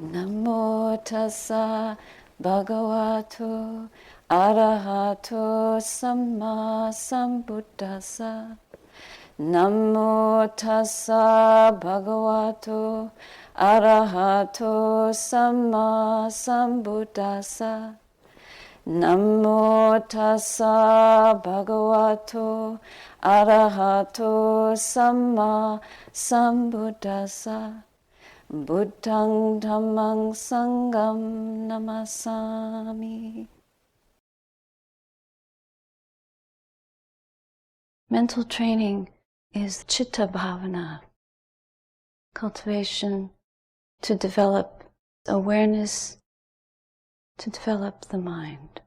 Namo tassa bhagavato arahato samma sambuddhassa. Namo tassa bhagavato arahato samma sambuddhassa. Namo tassa bhagavato arahato samma sambuddhassa. Buddhang dhammang sangham namasami. Mental training is chitta bhavana, cultivation to develop awareness, to develop the mind.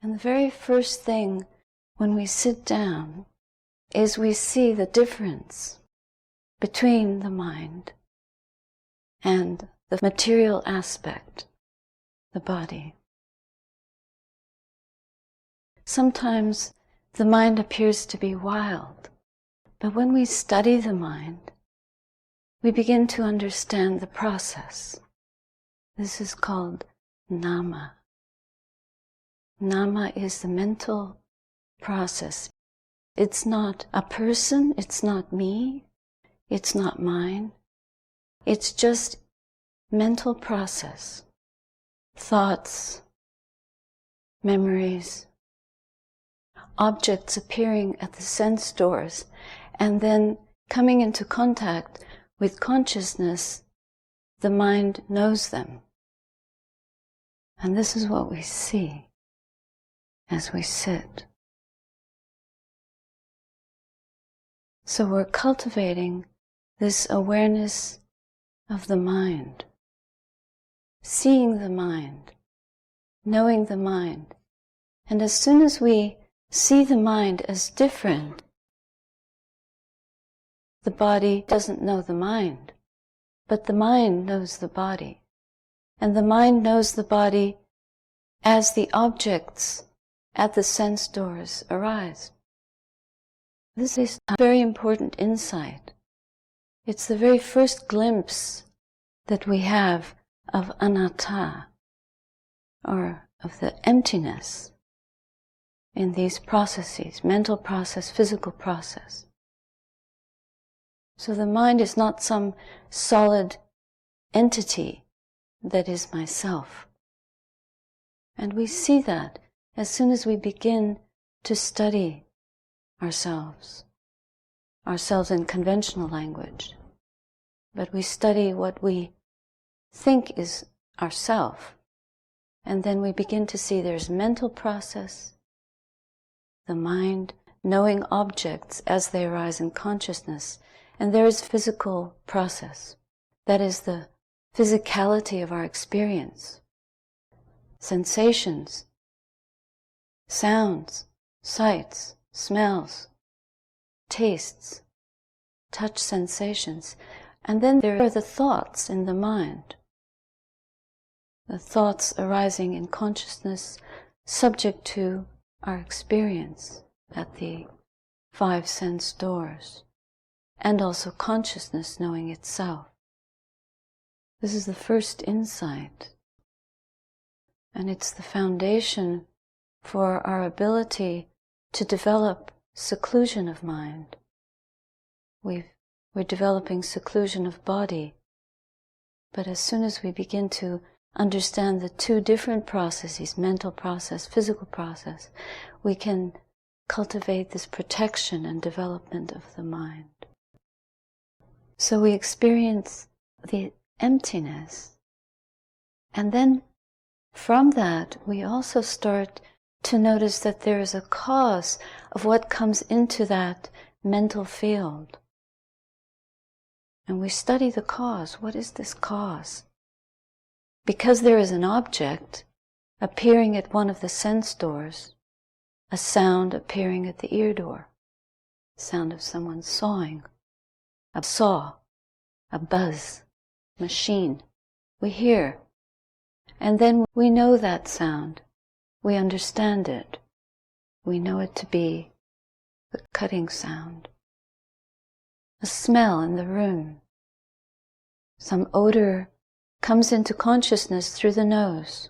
And the very first thing when we sit down is we see the difference between the mind and the material aspect, the body. Sometimes the mind appears to be wild, but when we study the mind, we begin to understand the process. This is called nama. Nama is the mental process. It's not a person, it's not me, it's not mine. It's just mental process. Thoughts, memories, objects appearing at the sense doors and then coming into contact with consciousness, the mind knows them. And this is what we see as we sit. So we're cultivating this awareness of the mind, seeing the mind, knowing the mind. And as soon as we see the mind as different, the body doesn't know the mind, but the mind knows the body. And the mind knows the body as the objects at the sense doors arise. This is a very important insight. It's the very first glimpse that we have of anatta, or of the emptiness in these processes, mental process, physical process. So the mind is not some solid entity that is myself. And we see that as soon as we begin to study ourselves in conventional language. But we study what we think is ourself, and then we begin to see there's mental process, the mind knowing objects as they arise in consciousness, and there is physical process. That is the physicality of our experience. Sensations, sounds, sights, smells, tastes, touch sensations. And then there are the thoughts in the mind. The thoughts arising in consciousness, subject to our experience at the 5 sense doors, and also consciousness knowing itself. This is the first insight, and it's the foundation for our ability to develop seclusion of mind. We're developing seclusion of body, but as soon as we begin to understand the two different processes, mental process, physical process, we can cultivate this protection and development of the mind. So we experience the emptiness, and then from that we also start to notice that there is a cause of what comes into that mental field. And we study the cause. What is this cause? Because there is an object appearing at one of the sense doors, a sound appearing at the ear door, sound of someone sawing, a saw, a buzz, machine. We hear, and then we know that sound. We understand it. We know it to be the cutting sound. A smell in the room, Some odor comes into consciousness through the nose,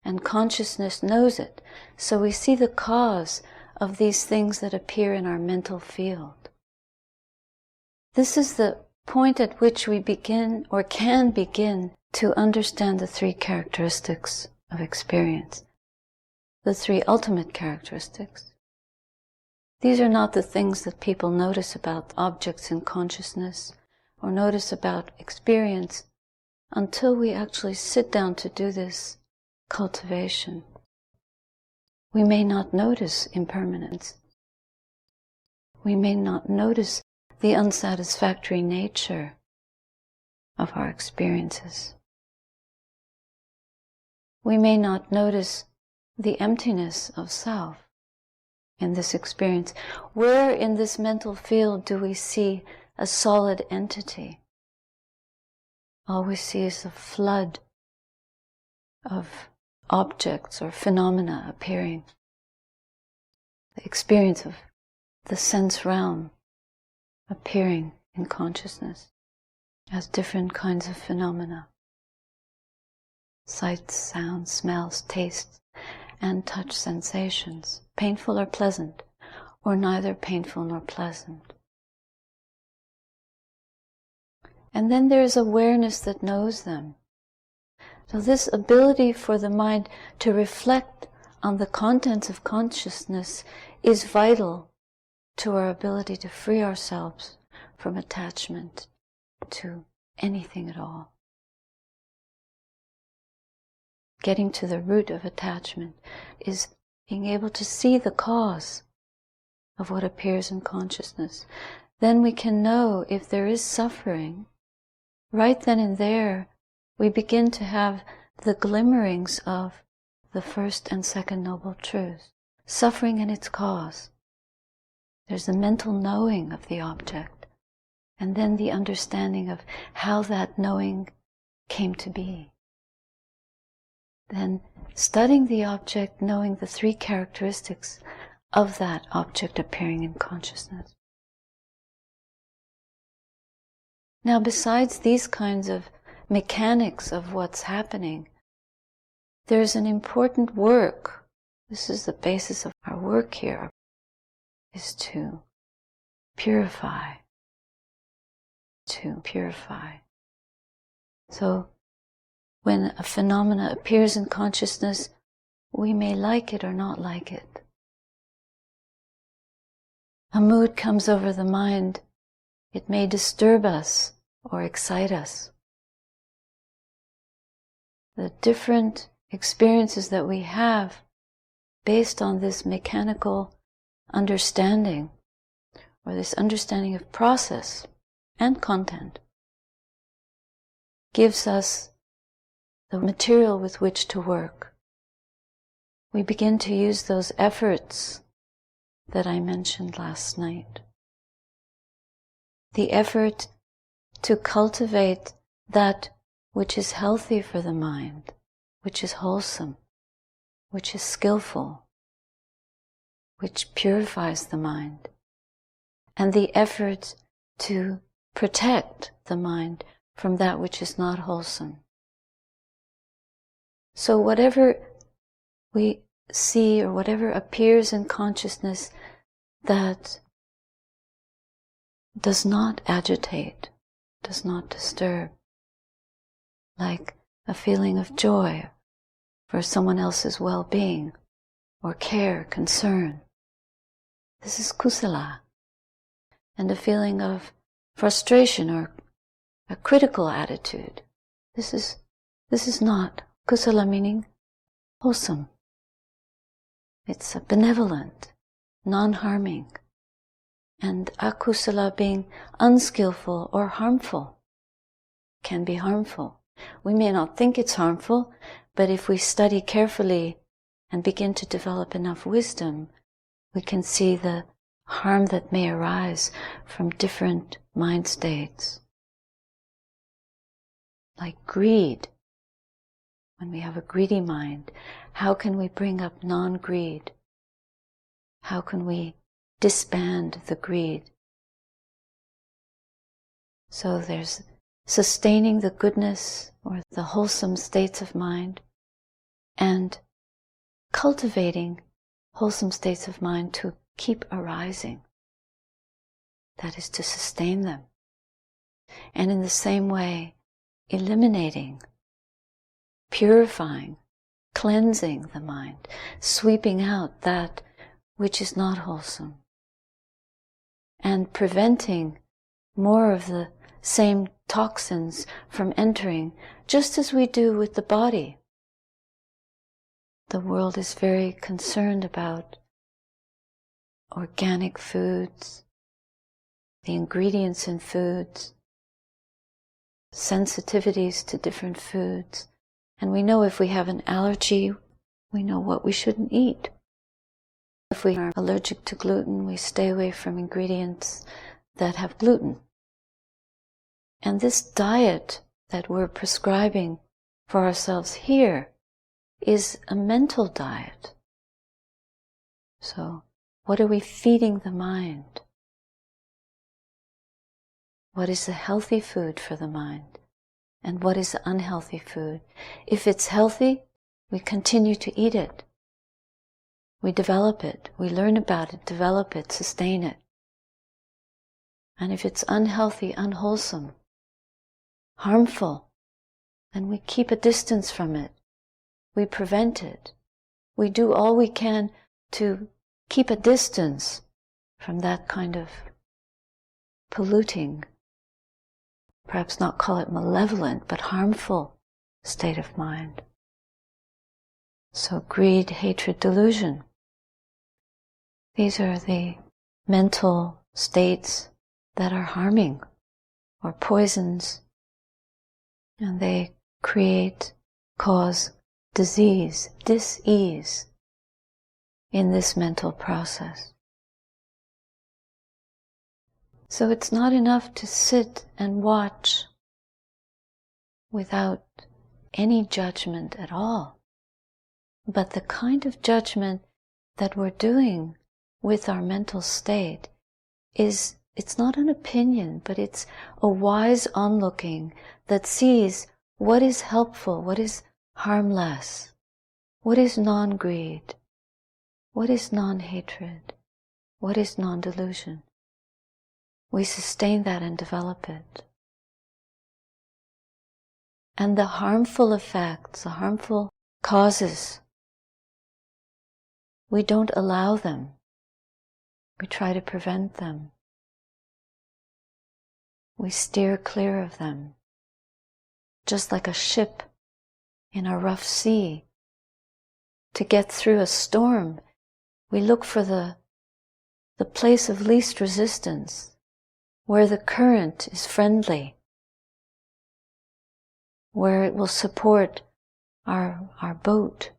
and consciousness knows it. So we see the cause of these things that appear in our mental field. This is the point at which we begin, or can begin, to understand the three characteristics of experience, the three ultimate characteristics. These are not the things that people notice about objects in consciousness or notice about experience until we actually sit down to do this cultivation. We may not notice impermanence. We may not notice the unsatisfactory nature of our experiences. We may not notice the emptiness of self in this experience. Where in this mental field do we see a solid entity? All we see is a flood of objects or phenomena appearing. The experience of the sense realm appearing in consciousness as different kinds of phenomena. Sights, sounds, smells, tastes, and touch sensations, painful or pleasant, or neither painful nor pleasant. And then there's awareness that knows them. So this ability for the mind to reflect on the contents of consciousness is vital to our ability to free ourselves from attachment to anything at all. Getting to the root of attachment is being able to see the cause of what appears in consciousness. Then we can know if there is suffering. Right then and there, we begin to have the glimmerings of the first and second noble truths. Suffering and its cause. There's the mental knowing of the object, and then the understanding of how that knowing came to be. Then studying the object, knowing the three characteristics of that object appearing in consciousness. Now, besides these kinds of mechanics of what's happening, there's an important work. This is the basis of our work here, is to purify. To purify. So, when a phenomena appears in consciousness, we may like it or not like it. A mood comes over the mind. It may disturb us or excite us. The different experiences that we have based on this mechanical understanding, or this understanding of process and content, gives us the material with which to work. We begin to use those efforts that I mentioned last night. The effort to cultivate that which is healthy for the mind, which is wholesome, which is skillful, which purifies the mind, and the effort to protect the mind from that which is not wholesome. So whatever we see or whatever appears in consciousness that does not agitate, does not disturb, like a feeling of joy for someone else's well-being, or care, concern. This is kusala. And a feeling of frustration or a critical attitude. This is not kusala, meaning wholesome. It's benevolent, non-harming. And akusala being unskillful or harmful, can be harmful. We may not think it's harmful, but if we study carefully and begin to develop enough wisdom, we can see the harm that may arise from different mind states. Like greed. When we have a greedy mind, how can we bring up non-greed? How can we disband the greed? So there's sustaining the goodness or the wholesome states of mind, and cultivating wholesome states of mind to keep arising. That is, to sustain them. And in the same way, eliminating, purifying, cleansing the mind, sweeping out that which is not wholesome, and preventing more of the same toxins from entering, just as we do with the body. The world is very concerned about organic foods, the ingredients in foods, sensitivities to different foods. And we know if we have an allergy, we know what we shouldn't eat. If we are allergic to gluten, we stay away from ingredients that have gluten. And this diet that we're prescribing for ourselves here is a mental diet. So, what are we feeding the mind? What is the healthy food for the mind? And what is the unhealthy food? If it's healthy, we continue to eat it. We develop it, we learn about it, develop it, sustain it. And if it's unhealthy, unwholesome, harmful, then we keep a distance from it. We prevent it. We do all we can to keep a distance from that kind of polluting, perhaps not call it malevolent, but harmful state of mind. So greed, hatred, delusion. These are the mental states that are harming or poisons, and they cause disease, dis-ease in this mental process. So it's not enough to sit and watch without any judgment at all. But the kind of judgment that we're doing with our mental state it's not an opinion, but it's a wise onlooking that sees what is helpful, what is harmless, what is non-greed, what is non-hatred, what is non-delusion. We sustain that and develop it. And the harmful effects, the harmful causes, we don't allow them. We try to prevent them. We steer clear of them. Just like a ship in a rough sea. To get through a storm, we look for the place of least resistance, where the current is friendly, where it will support our boat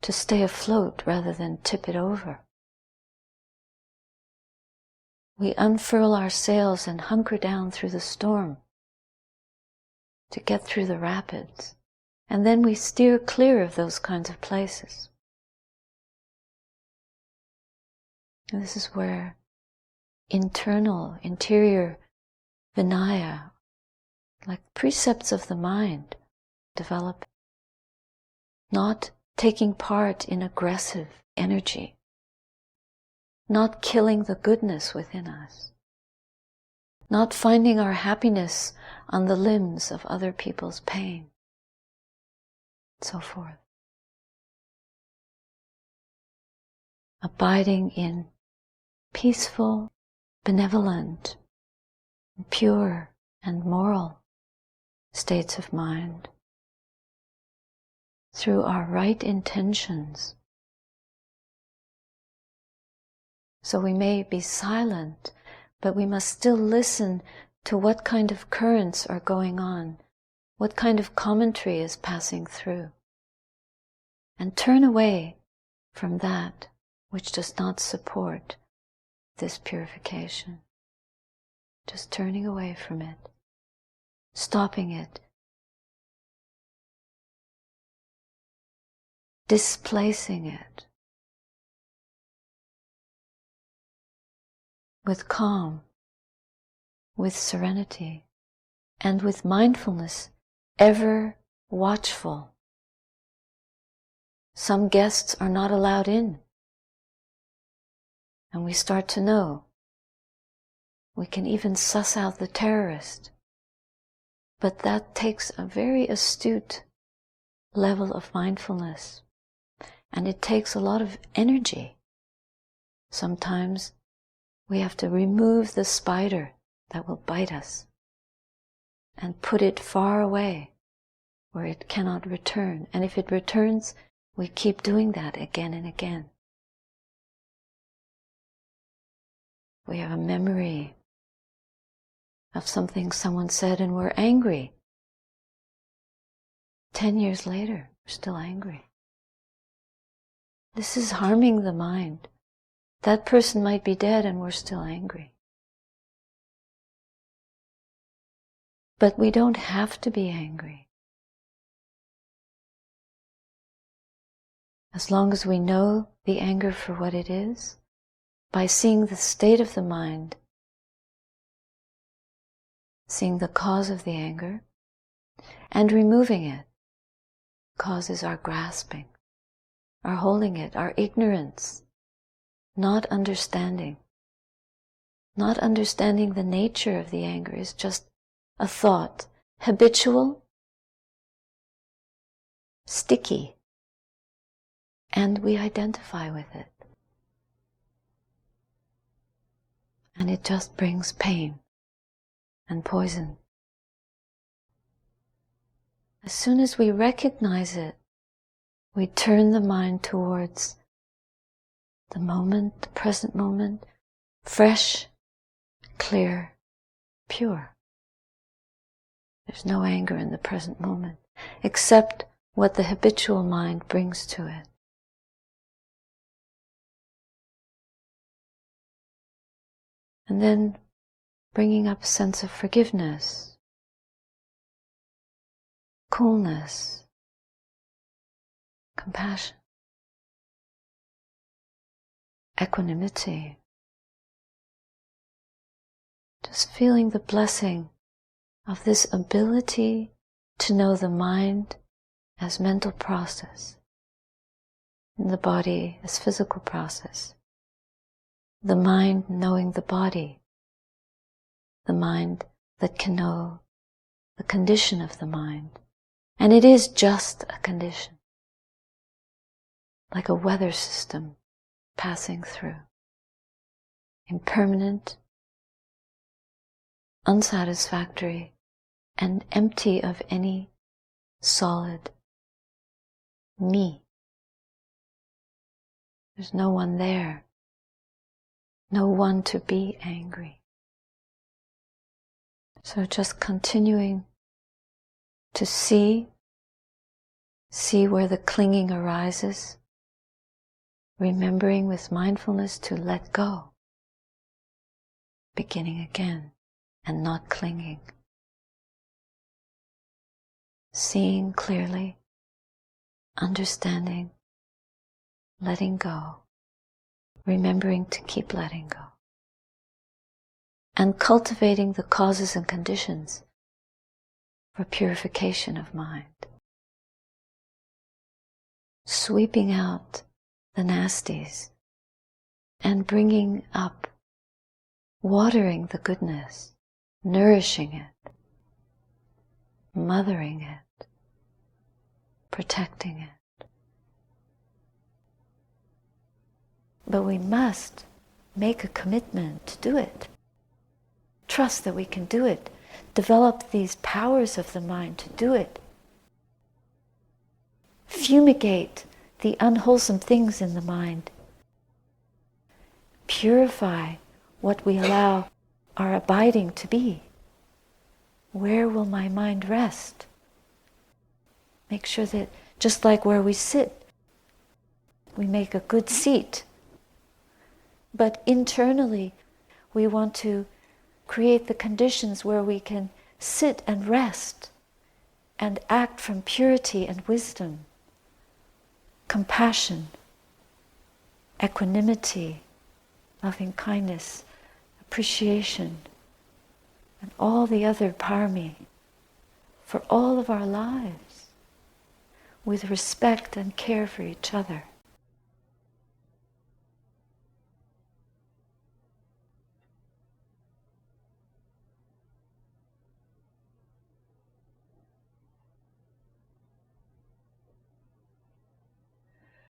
to stay afloat rather than tip it over. We unfurl our sails and hunker down through the storm to get through the rapids, and then we steer clear of those kinds of places. And this is where interior Vinaya, like precepts of the mind, develop. Not taking part in aggressive energy, not killing the goodness within us, not finding our happiness on the limbs of other people's pain, and so forth. Abiding in peaceful, benevolent, pure and moral states of mind through our right intentions. So we may be silent, but we must still listen to what kind of currents are going on, what kind of commentary is passing through, and turn away from that which does not support this purification. Just turning away from it, stopping it, displacing it with calm, with serenity, and with mindfulness, ever watchful. Some guests are not allowed in, and we start to know. We can even suss out the terrorist, but that takes a very astute level of mindfulness, and it takes a lot of energy. Sometimes we have to remove the spider that will bite us and put it far away where it cannot return. And if it returns, we keep doing that again and again. We have a memory of something someone said and we're angry. 10 years later, we're still angry. This is harming the mind. That person might be dead and we're still angry. But we don't have to be angry. As long as we know the anger for what it is, by seeing the state of the mind, seeing the cause of the anger, and removing it, causes our grasping, our holding it, our ignorance, not understanding. Not understanding the nature of the anger is just a thought, habitual, sticky, and we identify with it. And it just brings pain and poison. As soon as we recognize it, we turn the mind towards the moment, the present moment, fresh, clear, pure. There's no anger in the present moment, except what the habitual mind brings to it. And then bringing up a sense of forgiveness, coolness, compassion, equanimity. Just feeling the blessing of this ability to know the mind as mental process, and the body as physical process. The mind knowing the body, the mind that can know the condition of the mind. And it is just a condition, like a weather system passing through. Impermanent, unsatisfactory, and empty of any solid me. There's no one there. No one to be angry. So just continuing to see where the clinging arises, remembering with mindfulness to let go, beginning again and not clinging. Seeing clearly, understanding, letting go, remembering to keep letting go, and cultivating the causes and conditions for purification of mind. Sweeping out the nasties and bringing up, watering the goodness, nourishing it, mothering it, protecting it. But we must make a commitment to do it. Trust that we can do it. Develop these powers of the mind to do it. Fumigate the unwholesome things in the mind. Purify what we allow our abiding to be. Where will my mind rest? Make sure that just like where we sit, we make a good seat. But internally, we want to create the conditions where we can sit and rest and act from purity and wisdom, compassion, equanimity, loving kindness, appreciation, and all the other parami for all of our lives, with respect and care for each other.